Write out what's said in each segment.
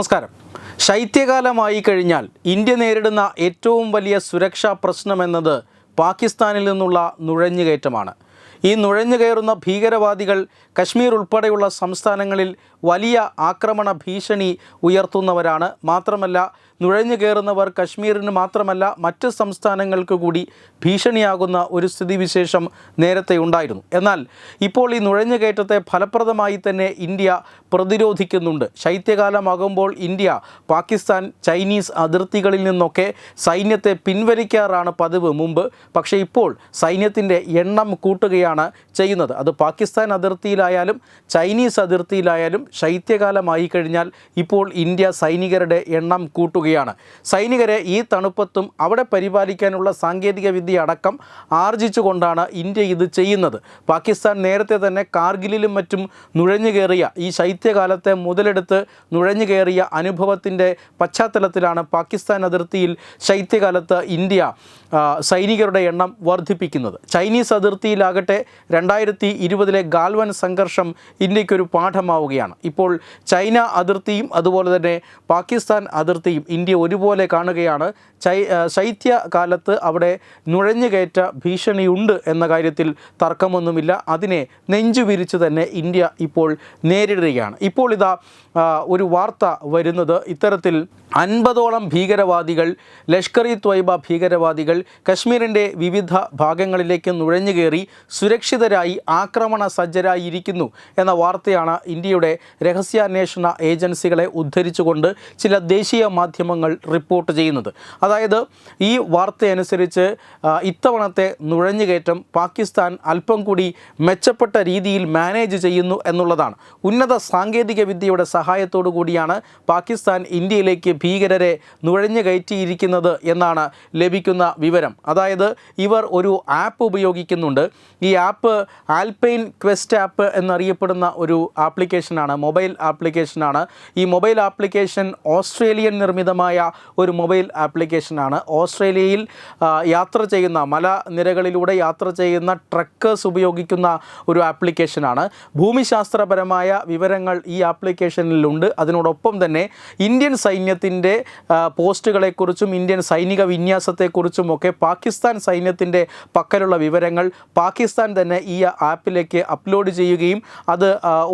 നമസ്കാരം. ശൈത്യകാലമായി കഴിഞ്ഞാൽ ഇന്ത്യ നേരിടുന്ന ഏറ്റവും വലിയ സുരക്ഷാ പ്രശ്നമെന്നത് പാകിസ്ഥാനിൽ നിന്നുള്ള നുഴഞ്ഞുകയറ്റമാണ്. ഈ നുഴഞ്ഞുകയറുന്ന ഭീകരവാദികൾ കശ്മീർ ഉൾപ്പെടെയുള്ള സംസ്ഥാനങ്ങളിൽ വലിയ ആക്രമണ ഭീഷണി ഉയർത്തുന്നവരാണ്. മാത്രമല്ല, നുഴഞ്ഞുകയറുന്നവർ കശ്മീരിന് മാത്രമല്ല മറ്റ് സംസ്ഥാനങ്ങൾക്ക് കൂടി ഭീഷണിയാകുന്ന ഒരു സ്ഥിതിവിശേഷം നേരത്തെ ഉണ്ടായിരുന്നു. എന്നാൽ ഇപ്പോൾ ഈ നുഴഞ്ഞുകയറ്റത്തെ ഫലപ്രദമായി തന്നെ ഇന്ത്യ പ്രതിരോധിക്കുന്നുണ്ട്. ശൈത്യകാലമാകുമ്പോൾ ഇന്ത്യ പാകിസ്ഥാൻ ചൈനീസ് അതിർത്തികളിൽ നിന്നൊക്കെ സൈന്യത്തെ പിൻവലിക്കാറാണ് പതിവ് മുമ്പ്. പക്ഷേ ഇപ്പോൾ സൈന്യത്തിൻ്റെ എണ്ണം കൂട്ടുകയാണ് ചെയ്യുന്നത്. അത് പാകിസ്ഥാൻ അതിർത്തിയിലായാലും ചൈനീസ് അതിർത്തിയിലായാലും ശൈത്യകാലമായി കഴിഞ്ഞാൽ ഇപ്പോൾ ഇന്ത്യ സൈനികരുടെ എണ്ണം കൂട്ടുകയാണ്. സൈനികരെ ഈ തണുപ്പത്തും അവിടെ പരിപാലിക്കാനുള്ള സാങ്കേതിക വിദ്യ അടക്കം ആർജിച്ചുകൊണ്ടാണ് ഇന്ത്യ ഇത് ചെയ്യുന്നത്. പാകിസ്ഥാൻ നേരത്തെ തന്നെ കാർഗിലിലും മറ്റും നുഴഞ്ഞുകയറിയ ഈ ശൈത്യകാലത്തെ മുതലെടുത്ത് നുഴഞ്ഞുകയറിയ അനുഭവത്തിൻ്റെ പശ്ചാത്തലത്തിലാണ് പാകിസ്ഥാൻ അതിർത്തിയിൽ ശൈത്യകാലത്ത് ഇന്ത്യ സൈനികരുടെ എണ്ണം വർദ്ധിപ്പിക്കുന്നത്. ചൈനീസ് അതിർത്തിയിലാകട്ടെ 2020 ഗാൽവൻ സംഘർഷം ഇന്ത്യക്കൊരു പാഠമാവുകയാണ്. ഇപ്പോൾ ചൈന അതിർത്തിയും അതുപോലെ തന്നെ പാകിസ്ഥാൻ അതിർത്തിയും ഇന്ത്യ ഒരുപോലെ കാണുകയാണ്. ശൈത്യകാലത്ത് അവിടെ നുഴഞ്ഞുകയറ്റ ഭീഷണിയുണ്ട് എന്ന കാര്യത്തിൽ തർക്കമൊന്നുമില്ല. അതിനെ നെഞ്ചുവിരിച്ച് തന്നെ ഇന്ത്യ ഇപ്പോൾ നേരിടുകയാണ്. ഇപ്പോൾ ഇതാ ഒരു വാർത്ത വരുന്നത് ഇത്തരത്തിൽ 50ഓളം ഭീകരവാദികൾ, ലഷ്കർ ഇ ത്വയ്ബ ഭീകരവാദികൾ കശ്മീരിൻ്റെ വിവിധ ഭാഗങ്ങളിലേക്ക് നുഴഞ്ഞുകയറി സുരക്ഷിതരായി ആക്രമണ സജ്ജരായിരിക്കുന്നു എന്ന വാർത്തയാണ് ഇന്ത്യയുടെ രഹസ്യാന്വേഷണ ഏജൻസികളെ ഉദ്ധരിച്ചുകൊണ്ട് ചില ദേശീയ മാധ്യമങ്ങൾ റിപ്പോർട്ട് ചെയ്യുന്നത്. അതായത് ഈ വാർത്തയനുസരിച്ച് ഇത്തവണത്തെ നുഴഞ്ഞുകയറ്റം പാകിസ്ഥാൻ അല്പം കൂടി മെച്ചപ്പെട്ട രീതിയിൽ മാനേജ് ചെയ്യുന്നു എന്നുള്ളതാണ്. ഉന്നത സാങ്കേതിക വിദ്യയുടെ സഹായത്തോടു കൂടിയാണ് പാകിസ്ഥാൻ ഇന്ത്യയിലേക്ക് ഭീകരരെ നുഴഞ്ഞു കയറ്റിയിരിക്കുന്നത് എന്നാണ് ലഭിക്കുന്ന വിവരം. അതായത് ഇവർ ഒരു ആപ്പ് ഉപയോഗിക്കുന്നുണ്ട്. ഈ ആപ്പ് ആൽപൈൻ ക്വസ്റ്റ് ആപ്പ് എന്നറിയപ്പെടുന്ന ഒരു ആപ്ലിക്കേഷനാണ്, മൊബൈൽ ആപ്ലിക്കേഷനാണ്. ഈ മൊബൈൽ ആപ്ലിക്കേഷൻ ഓസ്ട്രേലിയൻ നിർമ്മിതമായ ഒരു മൊബൈൽ ആപ്ലിക്കേഷനാണ്. ഓസ്ട്രേലിയയിൽ യാത്ര ചെയ്യുന്ന മലനിരകളിലൂടെ യാത്ര ചെയ്യുന്ന ട്രക്കേഴ്സ് ഉപയോഗിക്കുന്ന ഒരു ആപ്ലിക്കേഷനാണ്. ഭൂമിശാസ്ത്രപരമായ വിവരങ്ങൾ ഈ ആപ്ലിക്കേഷനിലുണ്ട്. അതിനോടൊപ്പം തന്നെ ഇന്ത്യൻ സൈന്യത്തിൻ്റെ പോസ്റ്റുകളെക്കുറിച്ചും ഇന്ത്യൻ സൈനിക വിന്യാസത്തെക്കുറിച്ചുമൊക്കെ പാകിസ്ഥാൻ സൈന്യത്തിൻ്റെ പക്കലുള്ള വിവരങ്ങൾ പാകിസ്ഥാൻ തന്നെ ഈ ആപ്പിലേക്ക് അപ്ലോഡ് ചെയ്യുകയും അത്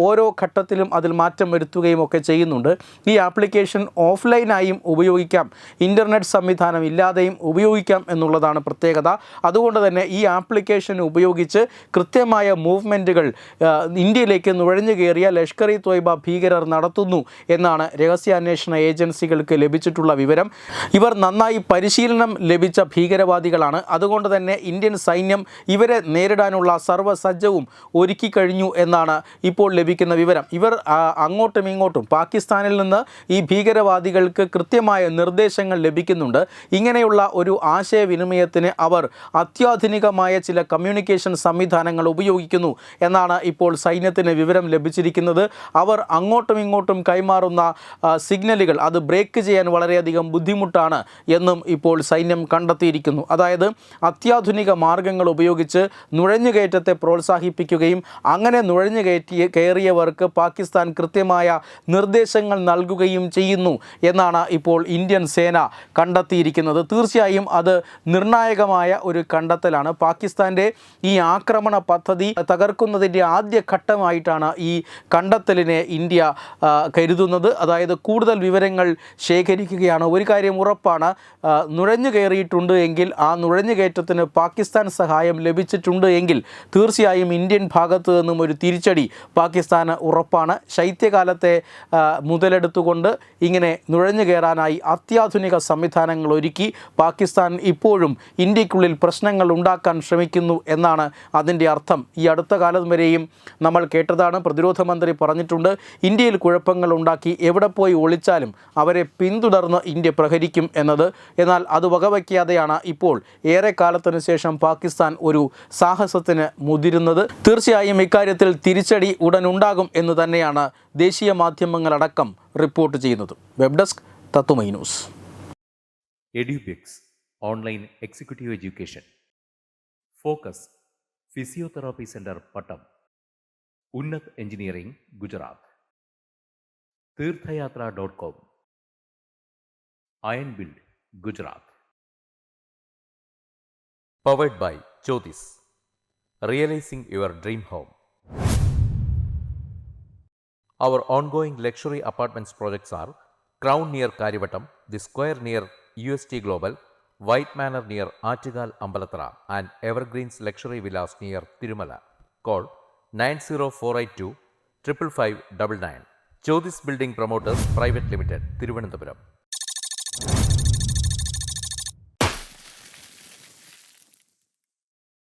ഓരോ ഘട്ടത്തിലും അതിൽ മാറ്റം വരുത്തുകയും ഒക്കെ ചെയ്യുന്നുണ്ട്. ഈ ആപ്ലിക്കേഷൻ ഓഫ്ലൈനായും ഉപയോഗിക്കാം, ഇൻ്റർനെറ്റ് സംവിധാനം ഇല്ലാതെയും ഉപയോഗിക്കാം എന്നുള്ളതാണ് പ്രത്യേകത. അതുകൊണ്ട് തന്നെ ഈ ആപ്ലിക്കേഷൻ ഉപയോഗിച്ച് കൃത്യമായ മൂവ്മെൻറ്റുകൾ ഇന്ത്യയിലേക്ക് നുഴഞ്ഞു കയറിയ ലഷ്കർ ഇ ത്വയ്ബ ഭീകരർ നടത്തുന്നു എന്നാണ് രഹസ്യാന്വേഷണ ഏജൻസികൾക്ക് ലഭിച്ചിട്ടുള്ള വിവരം. ഇവർ നന്നായി പരിശീലനം ലഭിച്ച ഭീകരവാദികളാണ്. അതുകൊണ്ട് തന്നെ ഇന്ത്യൻ സൈന്യം ഇവരെ നേരിടാനുള്ള സർവ്വസജ്ജവും ഒരുക്കി കഴിഞ്ഞു എന്നാണ് ഇപ്പോൾ ലഭിക്കുന്ന വിവരം. ഇവർ അങ്ങോട്ടും ഇങ്ങോട്ടും പാകിസ്ഥാനിൽ നിന്ന് ഈ ഭീകരവാദികൾക്ക് കൃത്യമായ നിർദ്ദേശങ്ങൾ ലഭിക്കുന്നുണ്ട്. ഇങ്ങനെയുള്ള ഒരു ആശയവിനിമയത്തിന് അവർ അത്യാധുനികമായ ചില കമ്മ്യൂണിക്കേഷൻ സംവിധാനങ്ങൾ ഉപയോഗിക്കുന്നു എന്നാണ് ഇപ്പോൾ സൈന്യത്തിന് വിവരം ലഭിച്ചിരിക്കുന്നത്. അവർ അങ്ങോട്ടും ഇങ്ങോട്ടും കൈമാറുന്ന സിഗ്നലുകൾ അത് ബ്രേക്ക് ചെയ്യാൻ വളരെയധികം ബുദ്ധിമുട്ടാണ് എന്നും ഇപ്പോൾ സൈന്യം കണ്ടെത്തിയിരിക്കുന്നു. അതായത് അത്യാധുനിക മാർഗങ്ങൾ ഉപയോഗിച്ച് നുഴഞ്ഞുകയറ്റത്തെ പ്രോത്സാഹിപ്പിക്കുകയും അങ്ങനെ കയറിയവർക്ക് പാകിസ്ഥാൻ കൃത്യമായ നിർദ്ദേശങ്ങൾ നൽകുകയും ചെയ്യുന്നു എന്നാണ് ഇപ്പോൾ ഇന്ത്യൻ സേന കണ്ടെത്തിയിരിക്കുന്നത്. തീർച്ചയായും അത് നിർണായകമായ ഒരു കണ്ടെത്തലാണ്. പാകിസ്ഥാൻ്റെ ഈ ആക്രമണ പദ്ധതി തകർക്കുന്നതിൻ്റെ ആദ്യ ഘട്ടമായിട്ടാണ് ഈ കണ്ടെത്തലിനെ ഇന്ത്യ കരുതുന്നത്. അതായത് കൂടുതൽ വിവരങ്ങൾ ശേഖരിക്കുകയാണ്. ഒരു കാര്യം ഉറപ്പാണ്, നുഴഞ്ഞു കയറിയിട്ടുണ്ട് എങ്കിൽ ആ നുഴഞ്ഞുകയറ്റത്തിന് പാകിസ്ഥാൻ സഹായം ലഭിച്ചിട്ടുണ്ട് എങ്കിൽ തീർച്ചയായും ഇന്ത്യൻ ഭാഗത്തു നിന്നും ഒരു തിരിച്ചടി പാകിസ്ഥാന് ഉറപ്പാണ്. ശൈത്യകാലത്തെ മുതലെടുത്തുകൊണ്ട് ഇങ്ങനെ നുഴഞ്ഞു കയറാനായി അത്യാധുനിക സംവിധാനങ്ങൾ ഒരുക്കി പാകിസ്ഥാൻ ഇപ്പോഴും ഇന്ത്യക്കുള്ളിൽ പ്രശ്നങ്ങൾ ഉണ്ടാക്കാൻ ശ്രമിക്കുന്നു എന്നാണ് അതിൻ്റെ അർത്ഥം. ഈ അടുത്ത കാലം വരെയും നമ്മൾ കേട്ടതാണ്, പ്രതിരോധ മന്ത്രി പറഞ്ഞിട്ടുണ്ട്, ഇന്ത്യയിൽ കുഴപ്പങ്ങൾ ഉണ്ടാക്കി എവിടെ പോയി ഒളിച്ചാലും അവരെ പിന്തുടർന്ന് ഇന്ത്യ പ്രഹരിക്കും എന്നത്. എന്നാൽ അത് വകവയ്ക്കാതെയാണ് ഇപ്പോൾ ഏറെ കാലത്തിനു ശേഷം പാകിസ്ഥാൻ ഒരു സാഹസത്തിന് മുതിരുന്നത്. തീർച്ചയായും ഇക്കാര്യത്തിൽ തിരിച്ചടി ഉടൻ ഉണ്ടാകും എന്ന് തന്നെയാണ് ദേശീയ മാധ്യമങ്ങളടക്കം റിപ്പോർട്ട് ചെയ്യുന്നത്. വെബ് ഡെസ്ക് തത്തുമൈ news. Edubix online executive education. Focus physiotherapy centre Pattom. Unnath engineering Gujarat. തീർത്ഥയാത്ര.com Iron Build, Gujarat. Powered by Jyotis. Realizing your dream home. Our ongoing luxury apartments projects are Crown near Karivattam, The Square near UST Global, White Manor near Achigal Ambalatra, and Evergreens Luxury Villas near Tirumala. Call 90482 55599. Jyotis Building Promoters Private Limited, Thiruvananthapuram.